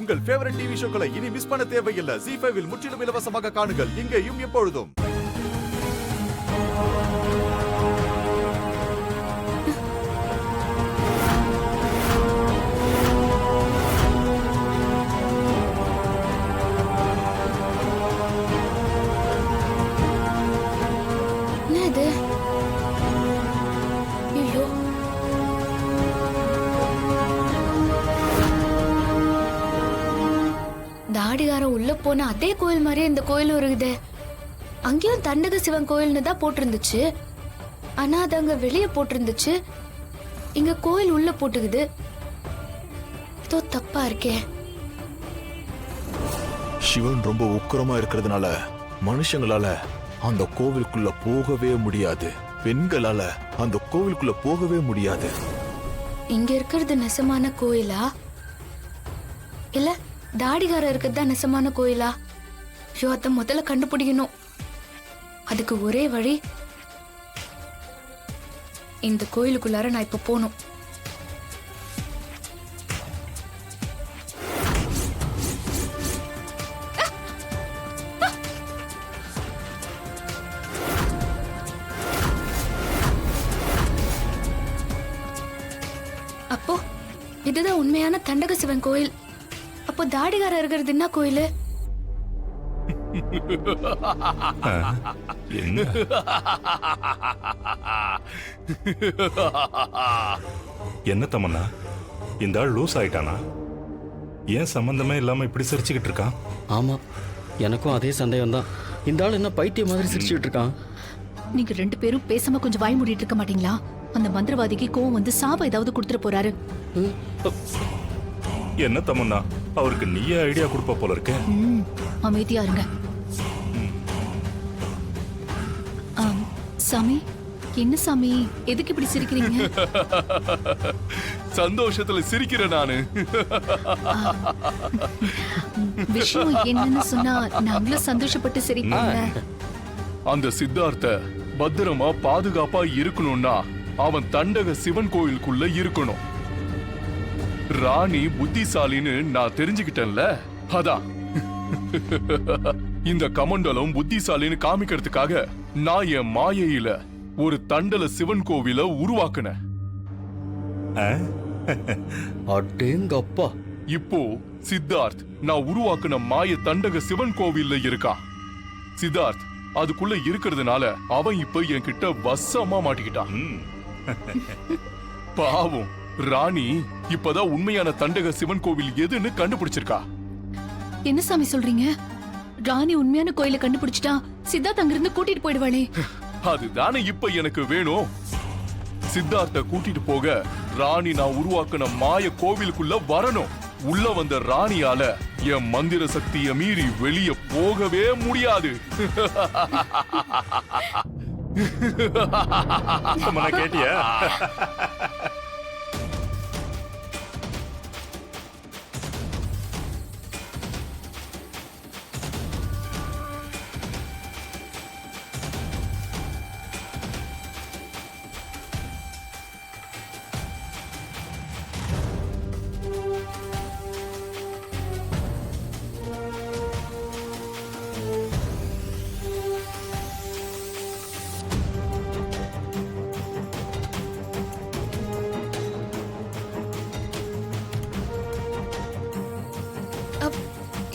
உங்கள் favourite TV ஷோக்களை இனி miss பண்ண தேவையில்லை. ZEE5 இல் முற்றிலும் இலவசமாக காணுங்கள், இங்கேயும் எப்பொழுதும். தாடிகாரம் உள்ள போன அதே கோயில் மாதிரியே இந்த கோயிலும் இருக்குது. அங்கேயும் தண்டக சிவன் கோயில்னு தான் போட்டிருந்துச்சு. ஆனா அது அங்க வெளியே போட்டிருந்துச்சு, இங்க கோயில் உள்ள போட்டுக்குது. ஏதோ தப்பா இருக்கே. சிவன் ரொம்ப உக்கிரமா இருக்கிறதுனால மனுஷங்களால அந்த கோவிலுக்குள்ள போகவே முடியாது. பெண்களால அந்த கோவிலுக்குள்ள போகவே முடியாது. இங்க இருக்கிறது நெசமான கோயிலா இல்ல தாடிகாரம் இருக்கிறது தான் நெசமான கோயிலா? ஐயோ, அத முதல்ல கண்டுபிடிக்கணும். அதுக்கு ஒரே வழி, இந்த கோயிலுக்குள்ளார நான் இப்ப போகணும். அப்போ இதுதான் உண்மையான தண்டக சிவன் கோயில். அப்போ தாடிகாரம் இருக்கிறது என்ன கோயில்? என்ன தமன்னா, இந்த ஆள் லூஸ் ஆயிட்டானா? ஏன் சம்பந்தமே இல்லாம இப்படி சிரிச்சுக்கிட்டு இருக்கான்? ஆமா, எனக்கும் அதே சந்தேகம் தான். இந்த ஆள் என்ன பைத்திய மாதிரி சிரிச்சுக்கிட்டு இருக்கான்? நீங்க ரெண்டு பேரும் பேசாம கொஞ்சம் வாய் மூடிட்டு இருக்க மாட்டீங்களா? அந்த மந்திரவாதிக்கு கோவம் வந்து சாபம் ஏதாவது கொடுத்துட்டு போறாரு. என்ன தமன்னா, அவருக்கு நீயே ஐடியா கொடுப்ப போல இருக்க. அமைதியா இருங்க. சாமி, என்ன சாமி, எதுக்கு இப்படி சிரிக்கிறீங்க? சந்தோஷத்துல சிரிக்கிறேன் நானு. விஷயம் என்னன்னு சொன்னா நாங்களும் சந்தோஷப்பட்டு சிரிப்போங்க. அந்த சித்தார்த்த பத்திரமா பாதுகாப்பா இருக்கணும்னா அவன் தண்டக சிவன் கோயிலுக்குள்ள இருக்கணும். ராணி புத்திசாலின்னு நான் தெரிஞ்சுக்கிட்டேன்ல, அதான். இந்த கமண்டலம் புத்திசாலின்னு காமிக்கிறதுக்காக நான் என் மாயையில ஒரு தண்டல சிவன் கோவில உருவாக்குனேன். அடேங்கப்பா. இப்போ சித்தார்த் நான் உருவாக்குன மாய தண்டக சிவன் கோவில்ல இருக்கா. சித்தார்த் அதுக்குள்ள இருக்கிறதுனால அவன் இப்ப என்கிட்ட வசமா மாட்டிக்கிட்டான். பாவம் ராணி இப்பதான் உண்மையான தண்டக சிவன் கோவில் எதுன்னு கண்டுபிடிச்சிருக்கா. என்ன சாமி சொல்றீங்க? ராணி உண்மையான கோயிலை கண்டுபிடிச்சிட்டா சித்தார்த் அங்கிருந்து கூட்டிட்டு போயிடுவாளே. அதுதானே இப்ப எனக்கு வேணும். சித்தார்த்த கூட்டிட்டு போக ராணி நான் உருவாக்குன மாய கோவிலுக்குள்ள வரணும். உள்ள வந்த ராணியால என் மந்திர சக்தியை மீறி வெளியே போகவே முடியாது. கேட்டியா?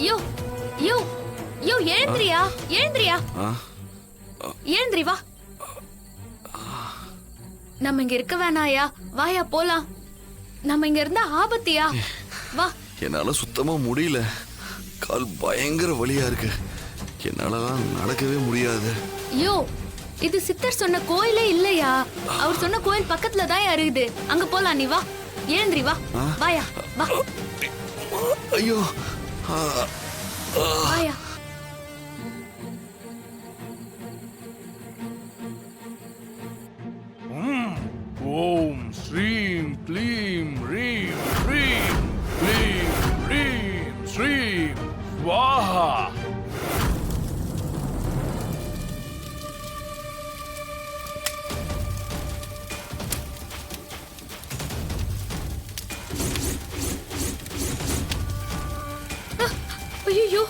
யோ யோ யோ, எழுந்திரியா, எழுந்திரியா, எழுந்திரி வா. நம்ம இங்க இருக்க வேணாயா, வாயா போலாம். நம்ம இங்க இருந்தா ஆபத்தியா, வா. என்னால சுத்தமா முடியல, கால் பயங்கர வலியா இருக்கு. என்னாலதான் நடக்கவே முடியாது. யோ, இது சித்தர் சொன்ன கோயிலே இல்லையா? அவர் சொன்ன கோயில் பக்கத்துல தான் இருக்குது. அங்க போலாம், நீ வா, எழுந்திரி வா, வாயா வா. ஐயோ, வாயா. ஓம் ஸ்ரீம் க்ளீம் ரீம் ரீம் க்ளீம் ரீம் ஸ்ரீம் ஸ்வாஹா. ஐயோ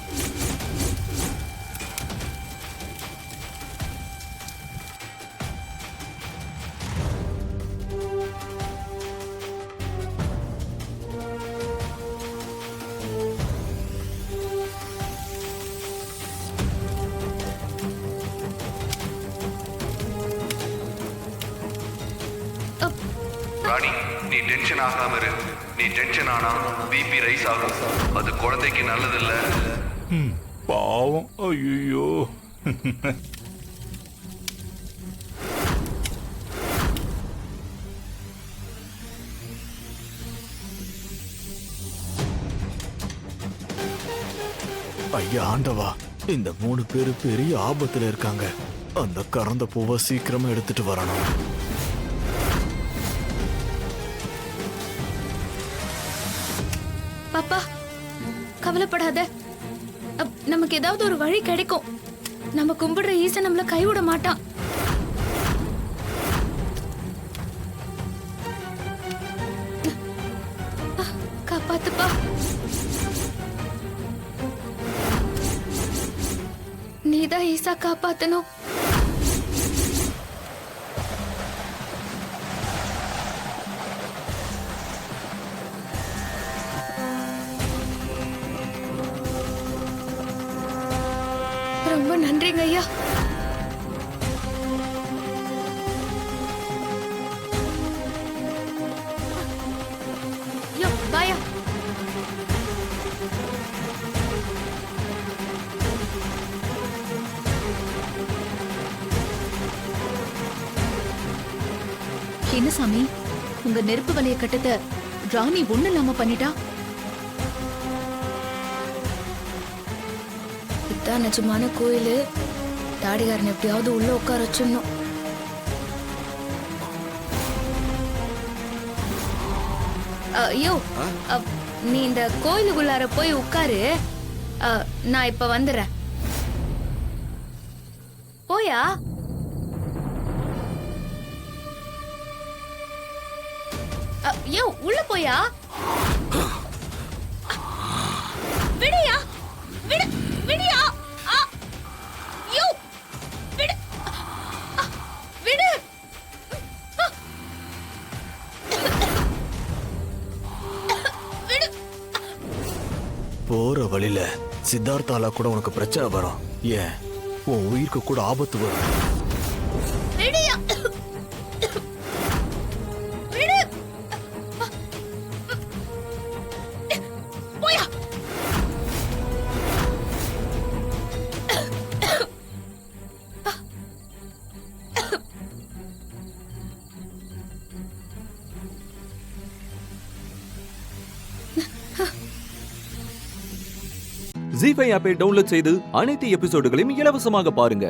ராணி, நீ டென்ஷன் ஆகாம இரு. நீ டென்ஷன் ஆனா பிபி ரைஸ் ஆகும். அது குழந்தைக்கு நல்லதில்ல. பாவம். ஐயோ. ஐயா ஆண்டவா, இந்த 3 பேரு பெரிய ஆபத்துல இருக்காங்க. அந்த கறந்த பூவை சீக்கிரமா எடுத்துட்டு வரணும். பாப்பா கவலைப்படாத. நமக்கு ஏதாவது ஒரு வழி கிடைக்கும். நம்ம கும்பிடுற ஈசன் நம்மள கைவிட மாட்டான். காப்பாத்துப்பா. நீதான் ஈசா காப்பாத்தணும். ரொம்ப நன்றிங்க ஐயா. யோ பாயா. என்ன சாமி, உங்க நெருப்பு வலைய கட்டத்தை ராணி ஒண்ணு இல்லாம பண்ணிட்டா? இதான் நிஜமான கோயிலு. தாடிகாரன் எப்படியாவது உள்ள உட்கார வச்சிடணும். ஐயோ, நீ இந்த கோயிலுக்குள்ளார போய் உட்காரு. நான் இப்ப வந்துடுறேன். போயா. ஐயோ, உள்ள போயா. விடுயா, விடு, விடுயா. ஐயோ, விடு, விடு. விடு. போற வழியில சித்தார்த்தால கூட உனக்கு பிரச்சனை வரும். ஏன் உன் உயிருக்கு கூட ஆபத்து வரும். விடுயா. விடு. போயா. ஜீ5 ஆப்பை டவுன்லோட் செய்து அனைத்து எபிசோடுகளையும் இலவசமாக பாருங்க.